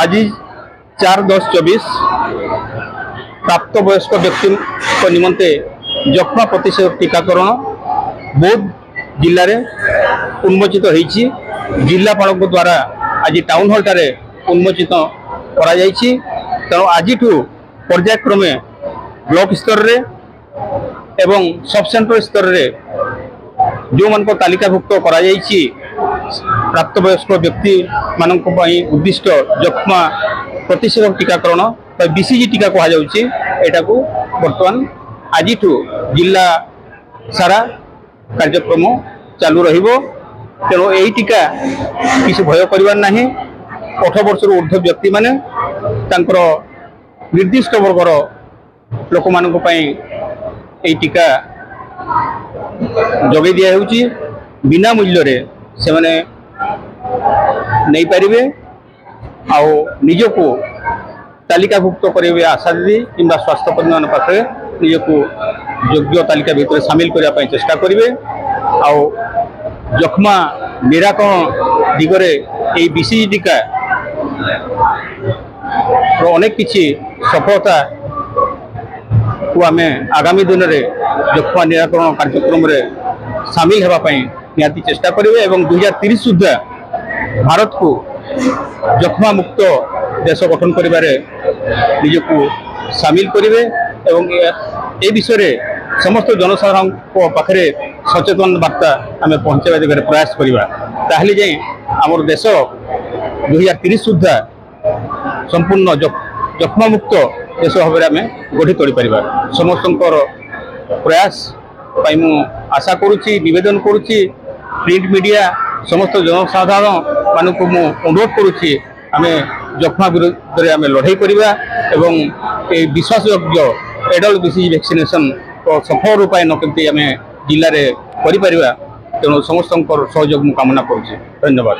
आज 4/10/24 प्राप्तवयस्क व्यक्ति निमंते जक्ष्मा प्रतिषेधक टीकाकरण बौद्ध जिले में उन्मोचित होती जिलापाल द्वारा आज टाउन हॉल ठारे उन्मोचित करा जायछि। तेणु आज पर्यायक्रमे ब्लॉक स्तर रे एवं सब सेंटर स्तर रे जो मान तालिकाभुक्त करा जायछि प्राप्तवयस्क व्यक्ति मानक उद्दिष्ट जक्ष्मा प्रतिषेधक टीकाकरण बीसीजी टीका कह जाटा को बर्तमान आज जिला सारा कार्यक्रम चालू रहिबो। तेणु यही टीका किसी भय करिवार नाही। 18 वर्ष ऊर्ध्व व्यक्ति माने तांकर निर्दिष्ट वर्गर लोक मानक पई यही टीका जगै दिया होउची। बिना मूल्य रे से माने नहीं पारिबे आउ निजको तालिकाभुक्त करेंगे आशा दीदी कि स्वास्थ्यकर्मी मान पाखे निजको योग्य तालिका भितर सामिल करने चेष्टा करेंगे। आउ जक्ष्मा निराकरण दिगरे ये बीसीजी टीका अनेक किछि सफलता को आम आगामी दिन में जक्ष्मा निराकरण कार्यक्रम रे सामिल होगापी निहाती चेष्टा करेंगे। 2030 सुधा भारत को जक्ष्मा मुक्त देश गठन करिबारे निजको सामिल करेंगे एवं ए विषय समस्त जनसाधारण पाखे सचेतन वार्ता आम पहुँचा दिगरे प्रयास करवा ताहले जाए आमर देश 2030 सुधा संपूर्ण जक्ष्मा मुक्त देश भाव में आम गढ़ी तोड़ी पारिबा। समस्त प्रयास पाई मु आशा करुच्ची निवेदन करुच्ची प्रिंट मीडिया समस्त जनसाधारण मानक मु अनुरोध करुच्ची आम जक्ष्मा विरुद्ध आम लड़ाई करवा एवं विश्वासयोग्य एडल्ट बीसीजी वैक्सीनेशन सफल रूपायन केमती आम जिले में करिपरिबा। तेणु समस्त सहयोग कामना करुच्ची। धन्यवाद।